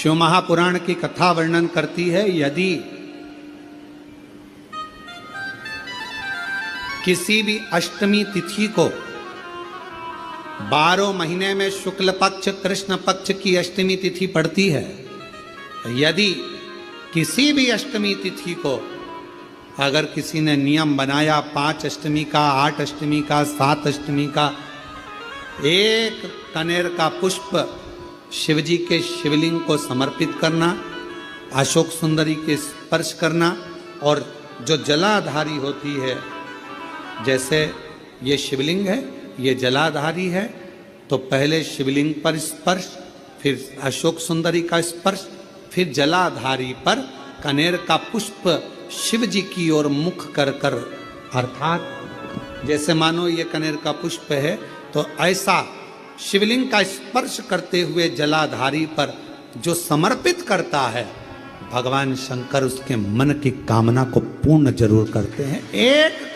शिव महापुराण की कथा वर्णन करती है, यदि किसी भी अष्टमी तिथि को 12 महीने में शुक्ल पक्ष कृष्ण पक्ष की अष्टमी तिथि पड़ती है, यदि किसी भी अष्टमी तिथि को अगर किसी ने नियम बनाया 5 अष्टमी का, 8 अष्टमी का, 7 अष्टमी का, एक कनेर का पुष्प शिवजी के शिवलिंग को समर्पित करना, अशोक सुंदरी के स्पर्श करना, और जो जलाधारी होती है, जैसे ये शिवलिंग है, ये जलाधारी है, तो पहले शिवलिंग पर स्पर्श, फिर अशोक सुंदरी का स्पर्श, फिर जलाधारी पर कनेर का पुष्प शिव जी की ओर मुख कर कर, अर्थात जैसे मानो ये कनेर का पुष्प है, तो ऐसा शिवलिंग का स्पर्श करते हुए जलाधारी पर जो समर्पित करता है, भगवान शंकर उसके मन की कामना को पूर्ण जरूर करते हैं। एक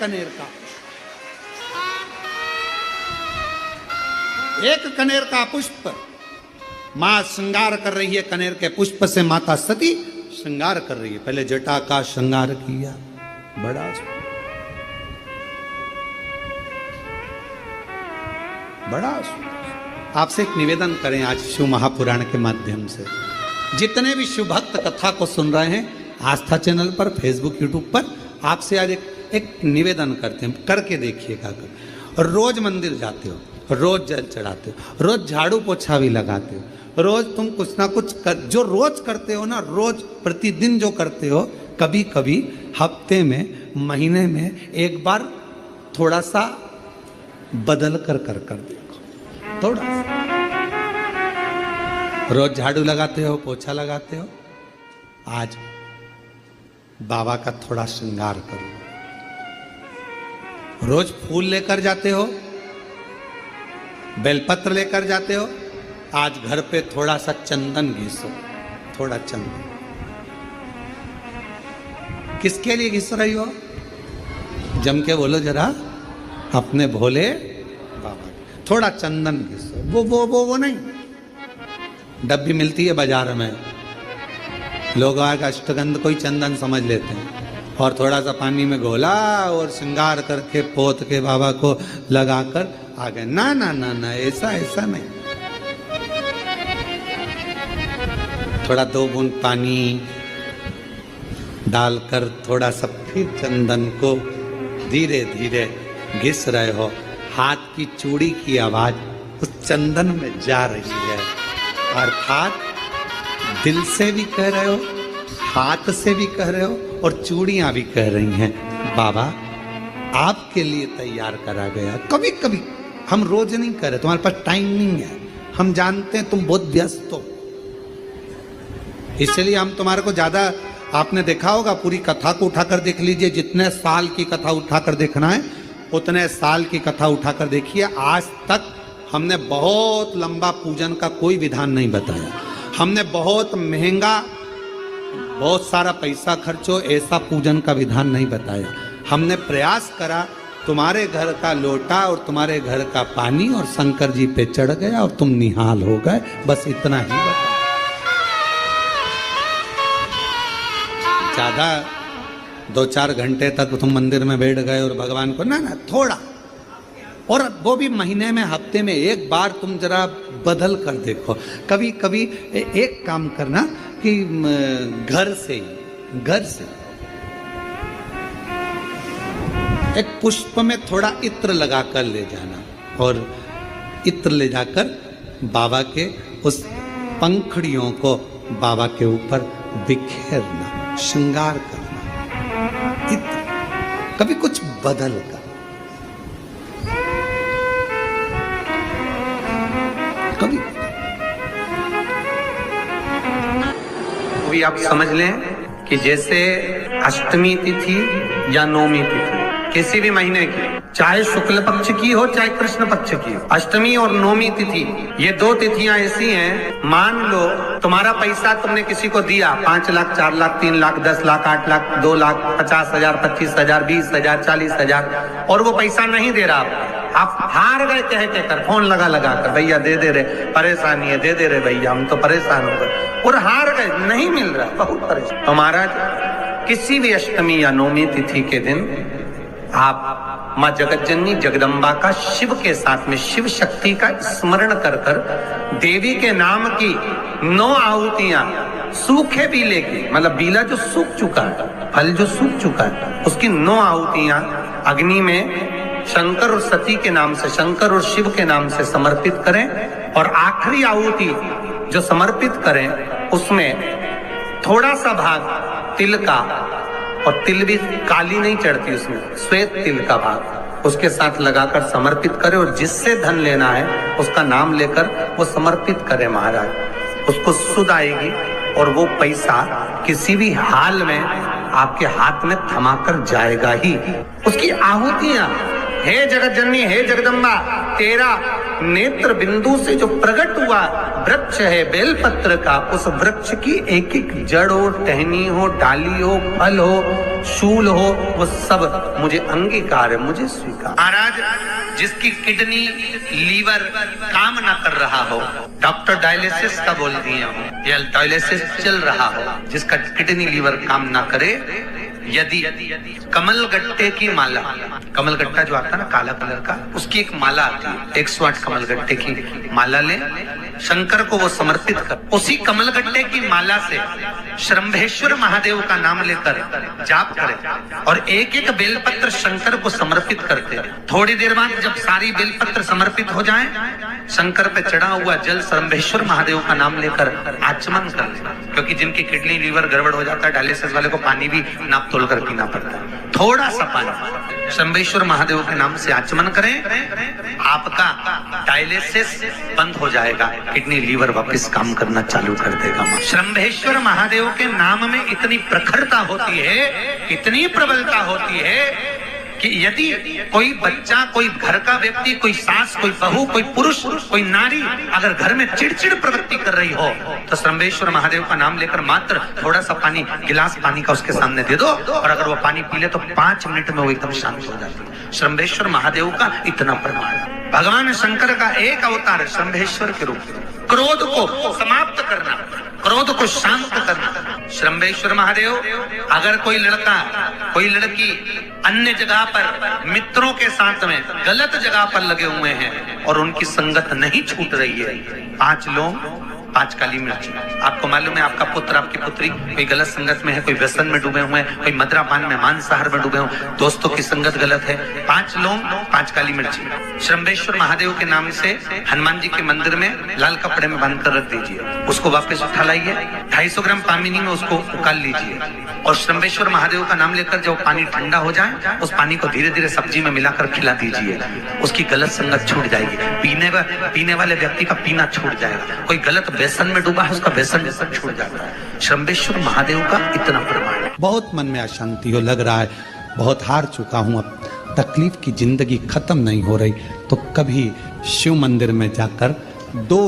कनेर का पुष्प, मां श्रृंगार कर रही है, कनेर के पुष्प से माता सती श्रृंगार कर रही है। पहले जटा का श्रृंगार किया, बड़ा आपसे एक निवेदन करें आज शिव महापुराण के माध्यम से, जितने भी शिव भक्त कथा को सुन रहे हैं आस्था चैनल पर, फेसबुक, यूट्यूब पर, आपसे आज एक निवेदन करते हैं, करके देखिएगा। रोज मंदिर जाते हो, रोज जल चढ़ाते हो, रोज झाड़ू पोछा भी लगाते हो, रोज तुम कुछ ना कुछ जो रोज करते हो ना, रोज प्रतिदिन जो करते हो, कभी कभी हफ्ते में, महीने में एक बार थोड़ा सा बदल कर देखो, थोड़ा सा। रोज झाड़ू लगाते हो, पोछा लगाते हो, आज बाबा का थोड़ा श्रृंगार करो। रोज फूल लेकर जाते हो, बेलपत्र लेकर जाते हो, आज घर पे थोड़ा सा चंदन घिसो, थोड़ा चंदन। किसके लिए घिस रही हो? जम के बोलो जरा, अपने भोले बाबा। थोड़ा चंदन घिसो, वो नहीं, डब्बी मिलती है बाजार में, लोग आगे अष्टगंध को ही चंदन समझ लेते हैं, और थोड़ा सा पानी में घोला और श्रृंगार करके पोत के बाबा को लगाकर आ गए। ना ना ना ना, ऐसा नहीं। थोड़ा 2 बूंद पानी डालकर थोड़ा सा फिर चंदन को धीरे धीरे घिस रहे हो। हाथ की चूड़ी की आवाज उस चंदन में जा रही है, अर्थात दिल से भी कह रहे हो, हाथ से भी कह रहे हो, और चूड़ियां भी कह रही हैं, बाबा आपके लिए तैयार करा गया। कभी कभी हम रोज नहीं कर रहे, तुम्हारे पास टाइम नहीं है, हम जानते हैं तुम बहुत व्यस्त हो, इसलिए हम तुम्हारे को ज्यादा, आपने देखा होगा, पूरी कथा को उठाकर देख लीजिए, जितने साल की कथा उठाकर देखना है उतने साल की कथा उठाकर देखिए। आज तक हमने बहुत लंबा पूजन का कोई विधान नहीं बताया, हमने बहुत महंगा, बहुत सारा पैसा खर्चो ऐसा पूजन का विधान नहीं बताया। हमने प्रयास करा, तुम्हारे घर का लोटा और तुम्हारे घर का पानी और शंकर जी पे चढ़ गया और तुम निहाल हो गए, बस इतना ही बताया। ज्यादा 2-4 घंटे तक तुम मंदिर में बैठ गए और भगवान को, ना थोड़ा, और वो भी महीने में, हफ्ते में एक बार तुम जरा बदल कर देखो। कभी कभी एक काम करना कि घर से एक पुष्प में थोड़ा इत्र लगा कर ले जाना, और इत्र ले जाकर बाबा के उस पंखड़ियों को बाबा के ऊपर बिखेरना, श्रृंगार करना, इत्र, कभी कुछ बदल कर। कभी आप समझ लें कि जैसे अष्टमी तिथि या नवमी तिथि किसी भी महीने की, चाहे शुक्ल पक्ष की हो चाहे कृष्ण पक्ष की हो, अष्टमी और नवमी तिथि, ये 2 तिथियां ऐसी हैं, मान लो तुम्हारा पैसा तुमने किसी को दिया, 5 लाख, 4 लाख, 3 लाख, 10 लाख, 8 लाख, 2 लाख, 50,000, 25,000, 20,000, 40,000, और वो पैसा नहीं दे रहा, आप हार गए कह कहकर, फोन लगा लगा कर, भैया दे दे रहे, परेशानी है, दे दे रहे भैया, हम तो परेशान हो गए, और हार गए, नहीं मिल रहा, बहुत परेशान। तो महाराज किसी भी अष्टमी या नवमी तिथि के दिन आप माँ जगतजननी जगदम्बा का शिव के साथ में, शिव शक्ति का स्मरण कर कर देवी के नाम की 9 आहुतियां, सूखे बीले की, मतलब बीला जो सूख चुका है, फल जो सूख चुका है, उसकी 9 आहुतियां अग्नि में शंकर और सती के नाम से, शंकर और शिव के नाम से समर्पित करें। और आखिरी आहुति जो समर्पित करें उसमें थोड़ा सा भाग तिल का, और तिल भी काली नहीं चढ़ती उसमें, श्वेत तिल का भाग उसके साथ लगाकर समर्पित करें, और जिससे धन लेना है उसका नाम लेकर वो समर्पित करें महाराज, उसको सुध आएगी और वो पैसा किसी भी हाल में आपके हाथ में थमाकर जाएगा ही। उसकी आहुतियां, हे जगत जननी, हे जगदम्बा, तेरा नेत्र बिंदु से जो प्रकट हुआ वृक्ष है बेलपत्र का, उस वृक्ष की एक एक जड़ हो, टहनी हो, डाली हो, फल हो, शूल हो, वो सब मुझे अंगीकार है, मुझे स्वीकार। महाराज जिसकी किडनी लीवर काम ना कर रहा हो, डॉक्टर डायलिसिस का बोल दिए हो या डायलिसिस चल रहा हो, जिसका किडनी लीवर काम ना करे, यदि कमलगट्टे की माला, कमलगट्टा जो आता है ना काला कलर का, उसकी एक माला आती है, 108 कमलगट्टे की माला ले, शंकर को वो समर्पित कर, उसी कमलगट्टे की माला से श्रंभेश्वर महादेव का नाम लेकर जाप करें और एक एक बेलपत्र शंकर को समर्पित करते। थोड़ी देर बाद जब सारी बेलपत्र समर्पित हो जाएं, शंकर पे चढ़ा हुआ जल श्रंभेश्वर महादेव का नाम लेकर आचमन कर ले, क्योंकि जिनकी किडनी लीवर गड़बड़ हो जाता है, डायलिसिस वाले को पानी भी नाप तोल कर पीना पड़ता है, थोड़ा सा पानी श्रंभेश्वर महादेव के नाम से आचमन करें, आपका डायलिसिस बंद हो जाएगा, किडनी लीवर वापस काम करना चालू कर देगा। श्रंभेश्वर महादेव के नाम में इतनी प्रखरता होती है, इतनी प्रबलता होती है कि यदि कोई बच्चा, कोई घर का व्यक्ति, कोई सास, कोई बहू, कोई पुरुष, कोई नारी अगर घर में चिड़चिड़ प्रवृत्ति कर रही हो, तो श्रंभेश्वर महादेव का नाम लेकर मात्र थोड़ा सा पानी, गिलास पानी का उसके सामने दे दो, और अगर वो पानी पी ले तो 5 मिनट में वो एकदम शांत हो जाती है। श्रंभेश्वर महादेव का इतना प्रमाण। भगवान शंकर का एक अवतार श्रंभेश्वर के रूप में, क्रोध को समाप्त करना, क्रोध को शांत करना। श्रंभेश्वर महादेव, अगर कोई लड़का, कोई लड़की अन्य जगह पर मित्रों के साथ में गलत जगह पर लगे हुए हैं और उनकी संगत नहीं छूट रही है, 5 लोग 5 काली मिर्ची। आपको मालूम है आपका पुत्र, आपकी पुत्री कोई गलत संगत में है, कोई व्यसन में डूबे हुए हैं, कोई मदिरापान में, मांसाहार में डूबे हुए, दोस्तों की संगत गलत है, 5 लोग 5 काली मिर्ची। श्रंभेश्वर महादेव के नाम से हनुमान जी के मंदिर में लाल कपड़े में बांध कर रख दीजिए, उसको वापस उठा लाइए, 250 ग्राम पानी में उसको उकाल लीजिए, और श्रंभेश्वर महादेव का नाम लेकर जब पानी ठंडा हो जाए, उस पानी को धीरे धीरे सब्जी में मिलाकर खिला दीजिए, उसकी गलत संगत छूट जाएगी, पीने वाले व्यक्ति का पीना छूट जाएगा, कोई गलत व्यसन में डूबा है उसका व्यसन छूट जाता है। श्रंभेश्वर महादेव का इतना प्रमाण है। बहुत मन में अशांति हो, लग रहा है बहुत हार चुका हूं, अब तकलीफ की जिंदगी खत्म नहीं हो रही, तो कभी शिव मंदिर में जाकर 2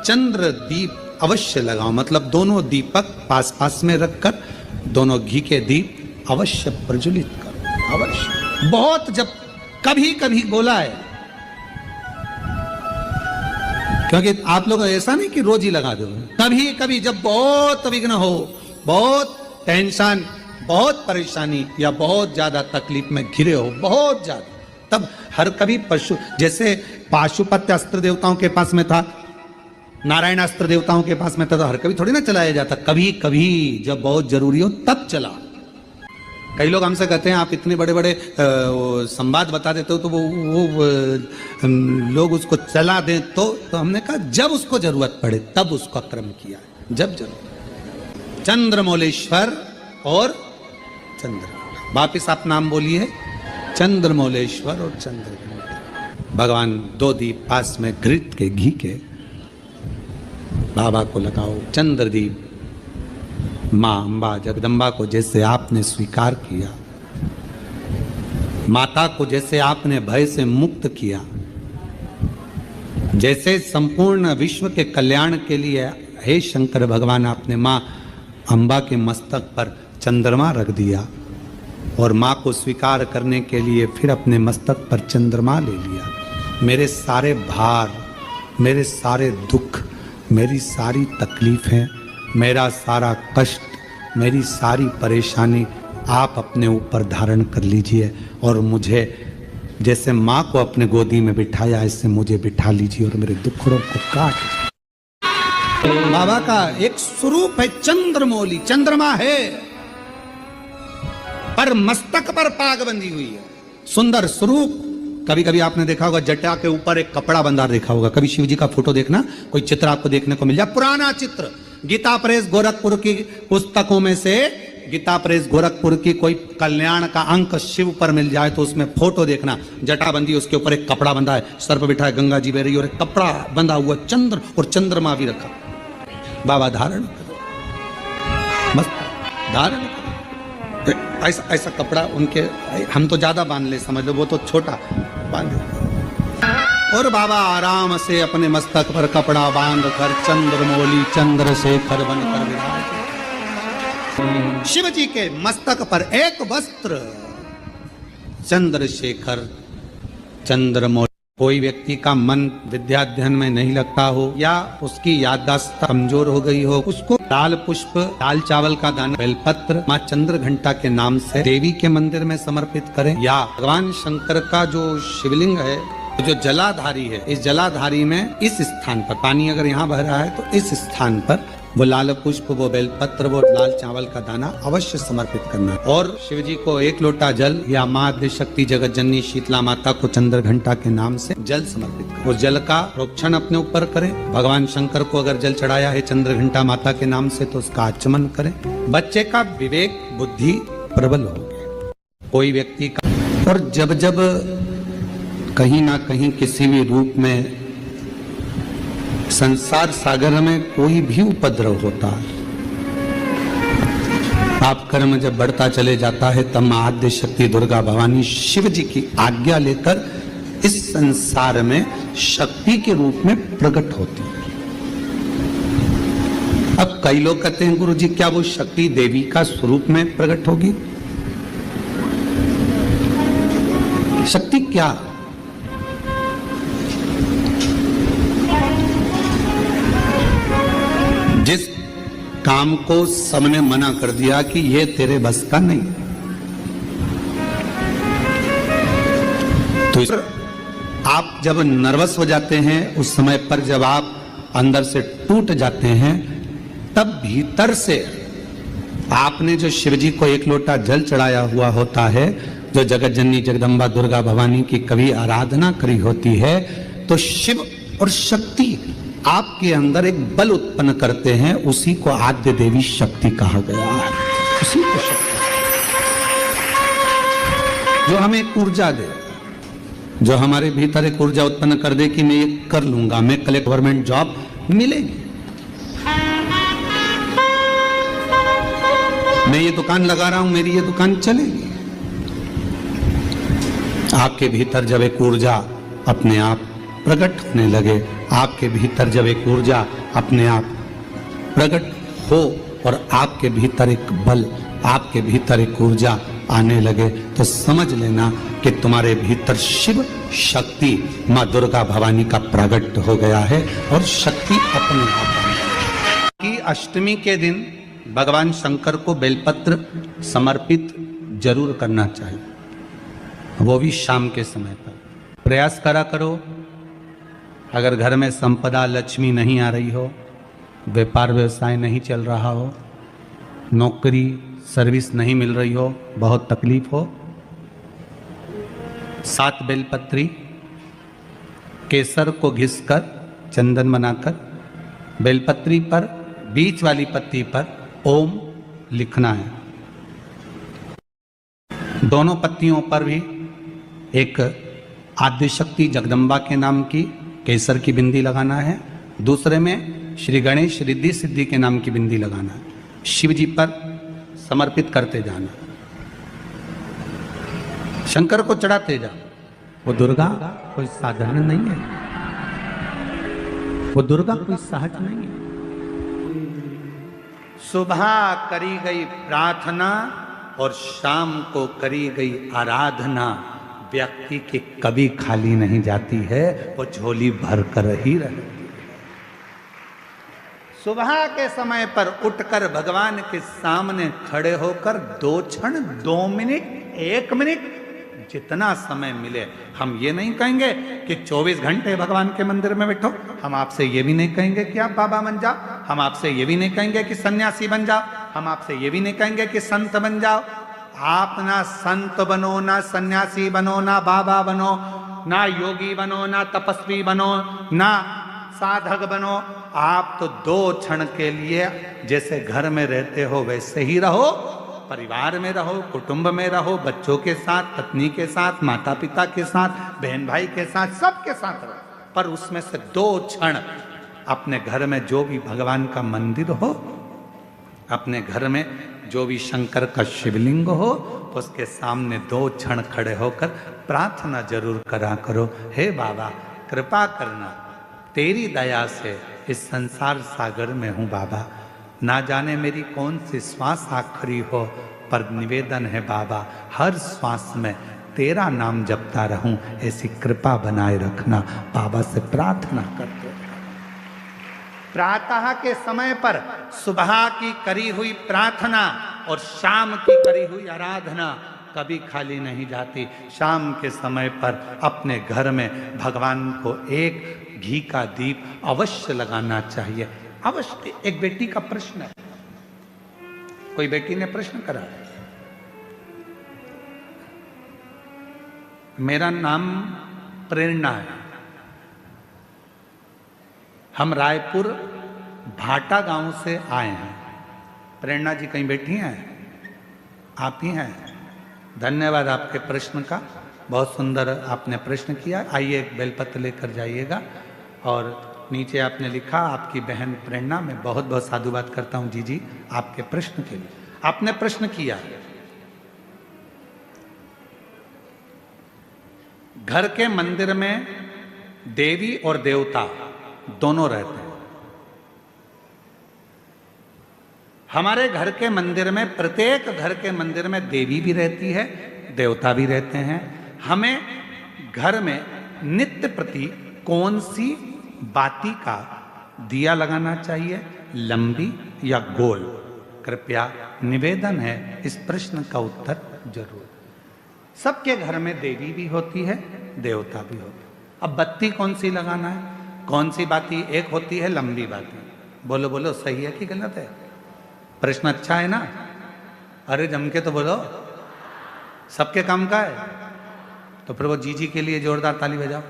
चंद्र दीप अवश्य लगाओ, मतलब दोनों दीपक पास पास में रखकर दोनों घी के दीप अवश्य प्रज्वलित करो, अवश्य। बहुत जब कभी कभी बोला है, क्योंकि आप लोग ऐसा नहीं कि रोज ही लगा दो, कभी कभी जब बहुत विघ्न हो, बहुत टेंशन, बहुत परेशानी या बहुत ज्यादा तकलीफ में घिरे हो, बहुत ज्यादा, तब हर कभी पशु, जैसे पाशुपत्य अस्त्र देवताओं के पास में था, नारायण अस्त्र देवताओं के पास में था, तो हर कभी थोड़ी ना चलाया जाता, कभी कभी जब बहुत जरूरी हो तब चला। कई लोग हमसे कहते हैं आप इतने बड़े बड़े संवाद बता देते हो, तो वो लोग उसको चला दें, तो हमने कहा जब उसको जरूरत पड़े तब उसका क्रम किया, जब जरूरत। चंद्रमौलेश्वर और चंद्र, वापिस आप नाम बोलिए, चंद्रमौलेश्वर और चंद्र। भगवान 2 दीप पास में घृत के, घी के, बाबा को लगाओ चंद्रदीप। माँ अम्बा जगदम्बा को जैसे आपने स्वीकार किया, माता को जैसे आपने भय से मुक्त किया, जैसे संपूर्ण विश्व के कल्याण के लिए हे शंकर भगवान आपने माँ अम्बा के मस्तक पर चंद्रमा रख दिया, और माँ को स्वीकार करने के लिए फिर अपने मस्तक पर चंद्रमा ले लिया। मेरे सारे भार, मेरे सारे दुख, मेरी सारी तकलीफें, मेरा सारा कष्ट, मेरी सारी परेशानी आप अपने ऊपर धारण कर लीजिए और मुझे जैसे माँ को अपने गोदी में बिठाया ऐसे मुझे बिठा लीजिए और मेरे दुखड़ों को काट लीजिए। बाबा का एक स्वरूप है चंद्रमौली, चंद्रमा है पर मस्तक पर पाग बंधी हुई है, सुंदर स्वरूप। कभी कभी आपने देखा होगा जटा के ऊपर एक कपड़ा बंधा देखा होगा। कभी शिव जी का फोटो देखना, कोई चित्र आपको देखने को मिल जाए, पुराना चित्र, गीता प्रेस गोरखपुर की पुस्तकों में से गीता प्रेस गोरखपुर की कोई कल्याण का अंक शिव पर मिल जाए तो उसमें फोटो देखना, जटा बंधी, उसके ऊपर एक कपड़ा बंधा है, सर पर बिठा है गंगा जी बह रही और एक कपड़ा बंधा हुआ चंद्र और चंद्रमा भी रखा। बाबा धारण करो, बस धारण करो। ऐसा ऐसा कपड़ा उनके, हम तो ज्यादा बांध ले समझ लो, वो तो छोटा बांध। और बाबा आराम से अपने मस्तक पर कपड़ा बांध कर चंद्रमौली चंद्रशेखर बनकर विराज। शिव जी के मस्तक पर एक वस्त्र चंद्रशेखर चंद्रमौली। कोई व्यक्ति का मन विद्याध्ययन में नहीं लगता हो या उसकी याददाश्त कमजोर हो गई हो, उसको लाल पुष्प, दाल चावल का दाना, बेलपत्र माँ चंद्र घंटा के नाम से देवी के मंदिर में समर्पित करें, या भगवान शंकर का जो शिवलिंग है, जो जलाधारी है, इस जलाधारी में इस स्थान पर पानी अगर यहाँ बह रहा है तो इस स्थान पर वो लाल पुष्प, वो बेलपत्र, वो लाल चावल का दाना अवश्य समर्पित करना। और शिव जी को एक लोटा जल या माँ आद्य शक्ति जगत जननी शीतला माता को चंद्र घंटा के नाम से जल समर्पित करें। वो जल का प्रोक्षण अपने ऊपर करें। भगवान शंकर को अगर जल चढ़ाया है चंद्र घंटा माता के नाम से तो उसका आचमन करें। बच्चे का विवेक बुद्धि प्रबल होगी। कोई व्यक्ति का, और जब जब कहीं ना कहीं किसी भी रूप में संसार सागर में कोई भी उपद्रव होता है, पाप कर्म जब बढ़ता चले जाता है, तब मां आद्य शक्ति दुर्गा भवानी शिव जी की आज्ञा लेकर इस संसार में शक्ति के रूप में प्रकट होती है। अब कई लोग कहते हैं गुरु जी क्या वो शक्ति देवी का स्वरूप में प्रकट होगी? शक्ति क्या? जिस काम को सबने मना कर दिया कि ये तेरे बस का नहीं, तो आप जब नर्वस हो जाते हैं, उस समय पर जब आप अंदर से टूट जाते हैं, तब भीतर से आपने जो शिव जी को एक लोटा जल चढ़ाया हुआ होता है, जो जगत जननी जगदम्बा दुर्गा भवानी की कभी आराधना करी होती है, तो शिव और शक्ति आपके अंदर एक बल उत्पन्न करते हैं। उसी को आद्य देवी शक्ति कहा गया है। उसी को शक्ति जो हमें एक ऊर्जा दे, जो हमारे भीतर एक ऊर्जा उत्पन्न कर दे कि मैं ये कर लूंगा, मैं कल गवर्नमेंट जॉब मिलेगी, मैं ये दुकान लगा रहा हूं, मेरी ये दुकान चलेगी। आपके भीतर जब एक ऊर्जा अपने आप प्रकट होने लगे, आपके भीतर जब एक ऊर्जा अपने आप प्रकट हो और आपके भीतर एक बल, आपके भीतर एक ऊर्जा आने लगे, तो समझ लेना कि तुम्हारे भीतर शिव शक्ति माँ दुर्गा भवानी का प्रकट हो गया है और शक्ति अपने आप की। अष्टमी के दिन भगवान शंकर को बेलपत्र समर्पित जरूर करना चाहिए, वो भी शाम के समय पर। प्रयास करा करो, अगर घर में संपदा लक्ष्मी नहीं आ रही हो, व्यापार व्यवसाय नहीं चल रहा हो, नौकरी सर्विस नहीं मिल रही हो, बहुत तकलीफ हो, 7 बेलपत्री केसर को घिसकर चंदन बनाकर बेलपत्री पर बीच वाली पत्ती पर ओम लिखना है। दोनों पत्तियों पर भी एक आद्यशक्ति जगदम्बा के नाम की केसर की बिंदी लगाना है, दूसरे में श्री गणेश रिद्धि सिद्धि के नाम की बिंदी लगाना है। शिव जी पर समर्पित करते जाना, शंकर को चढ़ाते जाओ। वो दुर्गा कोई साधारण नहीं है, वो दुर्गा कोई सहज नहीं है। सुबह करी गई प्रार्थना और शाम को करी गई आराधना व्यक्ति की कभी खाली नहीं जाती है, वो झोली भर कर ही रहती है। सुबह के समय पर उठकर भगवान के सामने खड़े होकर 2 क्षण, 2 मिनट, 1 मिनट, जितना समय मिले। हम ये नहीं कहेंगे कि 24 घंटे भगवान के मंदिर में बैठो। हम आपसे ये भी नहीं कहेंगे कि आप बाबा बन जाओ। हम आपसे ये भी नहीं कहेंगे कि सन्यासी बन जाओ। हम आपसे ये भी नहीं कहेंगे कि संत बन जाओ। आप ना संत बनो, ना सन्यासी बनो, ना बाबा बनो, ना योगी बनो, ना तपस्वी बनो, ना साधक बनो। आप तो 2 क्षण के लिए जैसे घर में रहते हो वैसे ही रहो, परिवार में रहो, कुटुंब में रहो, बच्चों के साथ, पत्नी के साथ, माता पिता के साथ, बहन भाई के साथ, सबके साथ रहो। पर उसमें से 2 क्षण अपने घर में जो भी भगवान का मंदिर हो, अपने घर में जो भी शंकर का शिवलिंग हो, उसके सामने 2 क्षण खड़े होकर प्रार्थना जरूर करा करो। हे बाबा कृपा करना, तेरी दया से इस संसार सागर में हूँ बाबा। ना जाने मेरी कौन सी श्वास आखिरी हो, पर निवेदन है बाबा हर श्वास में तेरा नाम जपता रहूं, ऐसी कृपा बनाए रखना। बाबा से प्रार्थना करते हैं। प्रातः के समय पर सुबह की करी हुई प्रार्थना और शाम की करी हुई आराधना कभी खाली नहीं जाती। शाम के समय पर अपने घर में भगवान को एक घी का दीप अवश्य लगाना चाहिए, अवश्य। एक बेटी का प्रश्न है, कोई बेटी ने प्रश्न करा, मेरा नाम प्रेरणा है, हम रायपुर भाटा गांव से आए हैं। प्रेरणा जी कहीं बैठी हैं? आप ही हैं? धन्यवाद आपके प्रश्न का, बहुत सुंदर आपने प्रश्न किया। आइए एक बेलपत्र लेकर जाइएगा। और नीचे आपने लिखा आपकी बहन प्रेरणा, मैं बहुत बहुत साधुवाद करता हूं जी आपके प्रश्न के लिए। आपने प्रश्न किया, घर के मंदिर में देवी और देवता दोनों रहते हैं। हमारे घर के मंदिर में, प्रत्येक घर के मंदिर में देवी भी रहती है, देवता भी रहते हैं। हमें घर में नित्य प्रति कौन सी बाती का दिया लगाना चाहिए, लंबी या गोल? कृपया निवेदन है इस प्रश्न का उत्तर जरूर। सबके घर में देवी भी होती है, देवता भी होता है। अब बत्ती कौन सी लगाना है, कौन सी बाती? एक होती है लंबी बाती। बोलो बोलो, सही है कि गलत है? प्रश्न अच्छा है ना? अरे जम के तो बोलो, सबके काम का है तो फिर वो जी के लिए जोरदार ताली बजाओ।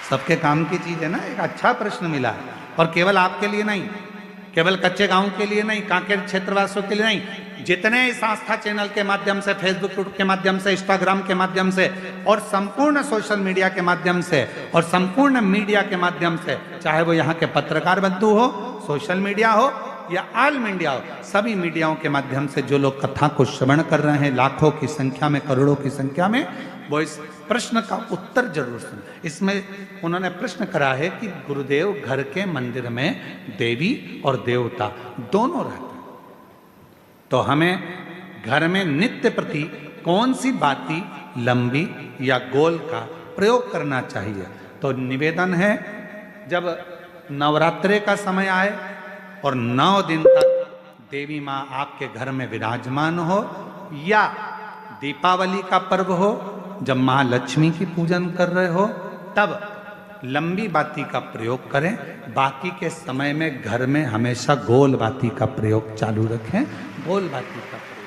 सबके काम की चीज है ना, एक अच्छा प्रश्न मिला है। और केवल आपके लिए नहीं, केवल कच्चे गांव के लिए नहीं, कांकेर क्षेत्रवासियों के लिए नहीं, जितने इस आस्था चैनल के माध्यम से, फेसबुक के माध्यम से, इंस्टाग्राम के माध्यम से और संपूर्ण सोशल मीडिया के माध्यम से और संपूर्ण मीडिया के माध्यम से, चाहे वो यहाँ के पत्रकार बंधु हो, सोशल मीडिया हो या ऑल मीडिया हो, सभी मीडियाओं के माध्यम से जो लोग कथा को श्रवण कर रहे हैं, लाखों की संख्या में, करोड़ों की संख्या में, वो इस प्रश्न का उत्तर जरूर सुन। इसमें उन्होंने प्रश्न करा है कि गुरुदेव घर के मंदिर में देवी और देवता दोनों रहते हैं, तो हमें घर में नित्य प्रति कौन सी बाती, लंबी या गोल का प्रयोग करना चाहिए? तो निवेदन है, जब नवरात्रे का समय आए और 9 दिन तक देवी माँ आपके घर में विराजमान हो, या दीपावली का पर्व हो जब महालक्ष्मी की पूजन कर रहे हो, तब लंबी बाती का प्रयोग करें। बाकी के समय में घर में हमेशा गोल बाती का प्रयोग चालू रखें। गोल बाती का प्रयोग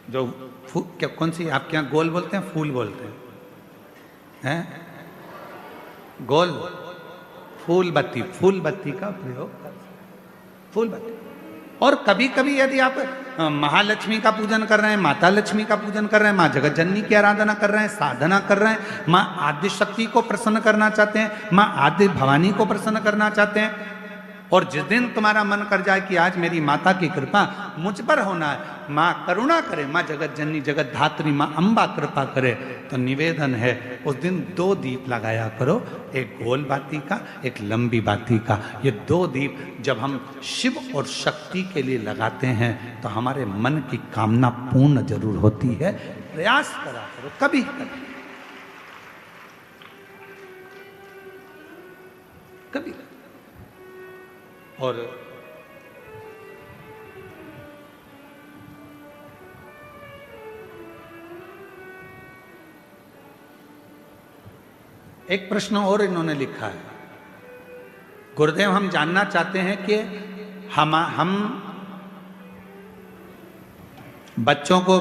जो क्या, कौन सी आपके यहाँ गोल बोलते हैं, फूल बोलते हैं? गोल फूल बत्ती का प्रयोग कर, फूल बत्ती। और कभी कभी यदि आप महालक्ष्मी का पूजन कर रहे हैं, माता लक्ष्मी का पूजन कर रहे हैं, माँ जगत जननी की आराधना कर रहे हैं, साधना कर रहे हैं, माँ आदि शक्ति को प्रसन्न करना चाहते हैं, माँ आदि भवानी को प्रसन्न करना चाहते हैं, और जिस दिन तुम्हारा मन कर जाए कि आज मेरी माता की कृपा मुझ पर होना है, माँ करुणा करे, माँ जगत जननी जगत धात्री माँ अम्बा कृपा करे, तो निवेदन है उस दिन 2 दीप लगाया करो, एक गोल बाती का, एक लंबी बाती का। ये 2 दीप जब हम शिव और शक्ति के लिए लगाते हैं तो हमारे मन की कामना पूर्ण जरूर होती है। प्रयास करा करो कभी कभी, कभी। और एक प्रश्न और इन्होंने लिखा है, गुरुदेव हम जानना चाहते हैं कि हम बच्चों को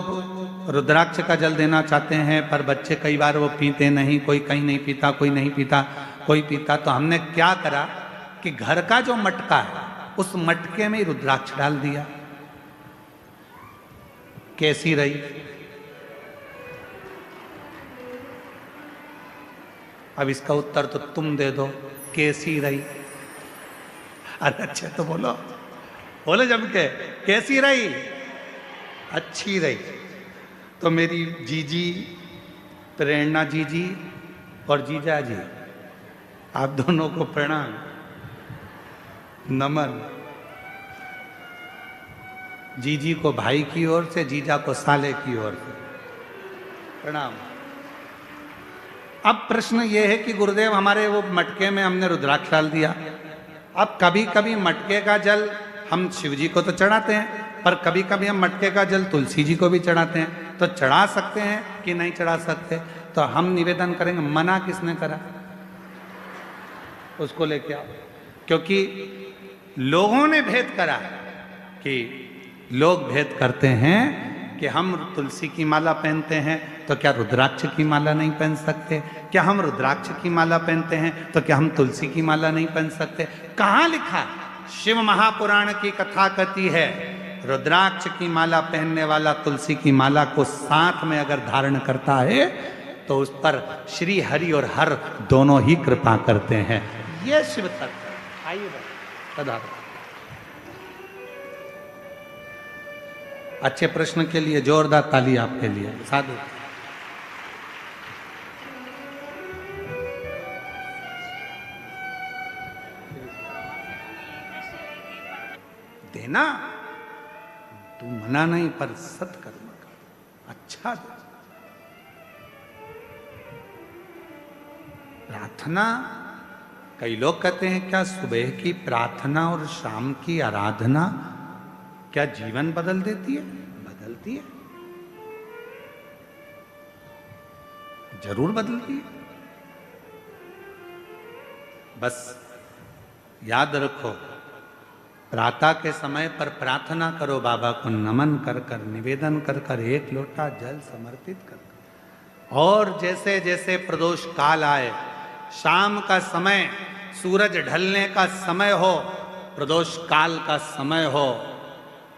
रुद्राक्ष का जल देना चाहते हैं, पर बच्चे कई बार वो पीते नहीं, कोई कहीं नहीं पीता, कोई नहीं पीता, कोई पीता, तो हमने क्या करा कि घर का जो मटका है उस मटके में रुद्राक्ष डाल दिया। कैसी रही? अब इसका उत्तर तो तुम दे दो, कैसी रही? अरे अच्छे तो बोलो, बोलो जम के, कैसी रही? अच्छी रही। तो मेरी जीजी, प्रेरणा जीजी और जीजा जी, आप दोनों को प्रणाम, नमन। जीजी को भाई की ओर से, जीजा को साले की ओर से प्रणाम। अब प्रश्न ये है कि गुरुदेव हमारे वो मटके में हमने रुद्राक्ष डाल दिया। अब कभी कभी मटके का जल हम शिव जी को तो चढ़ाते हैं, पर कभी कभी हम मटके का जल तुलसी जी को भी चढ़ाते हैं, तो चढ़ा सकते हैं कि नहीं चढ़ा सकते? तो हम निवेदन करेंगे, मना किसने करा? उसको लेके आओ। क्योंकि लोगों ने भेद करा कि लोग भेद करते हैं कि हम तुलसी की माला पहनते हैं तो क्या रुद्राक्ष की माला नहीं पहन सकते? क्या हम रुद्राक्ष की माला पहनते हैं तो क्या हम तुलसी की माला नहीं पहन सकते? कहाँ लिखा? शिव महापुराण की कथा कहती है रुद्राक्ष की माला पहनने वाला तुलसी की माला को साथ में अगर धारण करता है तो उस पर श्री हरि और हर दोनों ही कृपा करते हैं। ये शिव तत्व। आइए पधारो। अच्छे प्रश्न के लिए जोरदार ताली आपके लिए। साधु। देना तू मना नहीं, पर सत्कर्म का अच्छा दे। प्रार्थना, कई लोग कहते हैं क्या सुबह की प्रार्थना और शाम की आराधना क्या जीवन बदल देती है? बदलती है, जरूर बदलती है। बस याद रखो, प्रातः के समय पर प्रार्थना करो, बाबा को नमन कर कर, निवेदन कर कर, एक लोटा जल समर्पित कर कर। और जैसे जैसे प्रदोष काल आए, शाम का समय, सूरज ढलने का समय हो, प्रदोष काल का समय हो,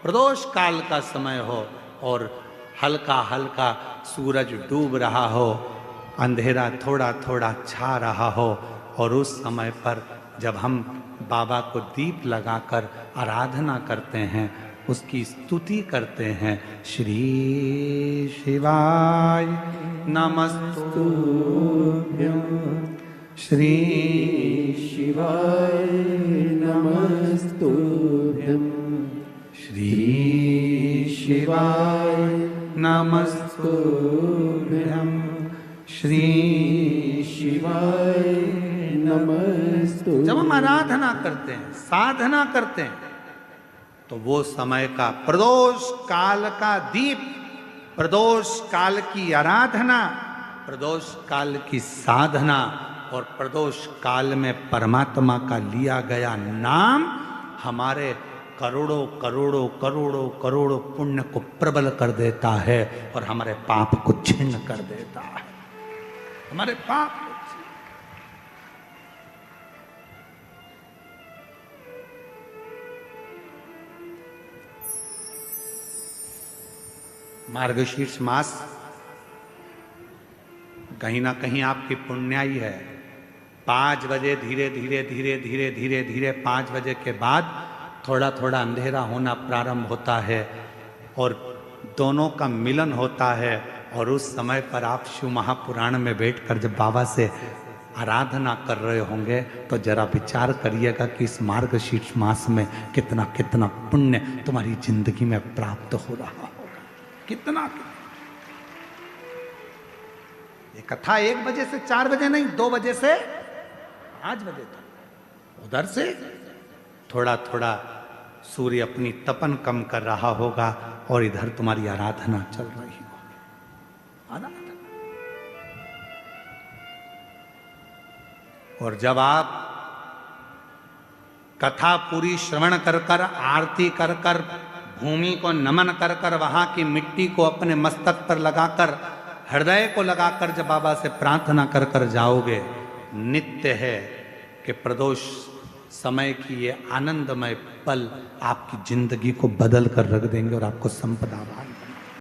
प्रदोष काल का समय हो और हल्का हल्का सूरज डूब रहा हो, अंधेरा थोड़ा थोड़ा छा रहा हो, और उस समय पर जब हम बाबा को दीप लगाकर आराधना करते हैं, उसकी स्तुति करते हैं, श्री शिवाय नमस्तुभ्यं, श्री शिवाय नमस्तुभ्यं, श्री शिवाय नमस्तुभ्यं, श्री शिवाय नमस्तुभ्यं। जब हम आराधना करते हैं, साधना करते हैं, तो वो समय का प्रदोष काल का दीप, प्रदोष काल की आराधना, प्रदोष काल की साधना और प्रदोष काल में परमात्मा का लिया गया नाम हमारे करोड़ों करोड़ों करोड़ों करोड़ों पुण्य को प्रबल कर देता है और हमारे पाप को छिन्न कर देता है। हमारे पाप को मार्गशीर्ष मास कहीं ना कहीं आपकी पुण्याई है, 5 बजे धीरे धीरे धीरे धीरे धीरे धीरे 5 बजे के बाद थोड़ा थोड़ा अंधेरा होना प्रारंभ होता है और दोनों का मिलन होता है। और उस समय पर आप शिव महापुराण में बैठकर जब बाबा से आराधना कर रहे होंगे तो जरा विचार करिएगा कि इस मार्गशीर्ष मास में कितना कितना पुण्य तुम्हारी जिंदगी में प्राप्त हो रहा होगा। कितना ये कथा 1 बजे से 4 बजे नहीं, 2 बजे से 5 बजे तक उधर से थोड़ा थोड़ा सूर्य अपनी तपन कम कर रहा होगा और इधर तुम्हारी आराधना चल रही होगी। आराधना। और जब आप कथा पूरी श्रवण कर कर, आरती कर कर, भूमि को नमन कर कर, वहां की मिट्टी को अपने मस्तक पर लगाकर, हृदय को लगाकर जब बाबा से प्रार्थना कर कर जाओगे, नित्य है कि प्रदोष समय की ये आनंदमय पल आपकी जिंदगी को बदल कर रख देंगे और आपको संपदा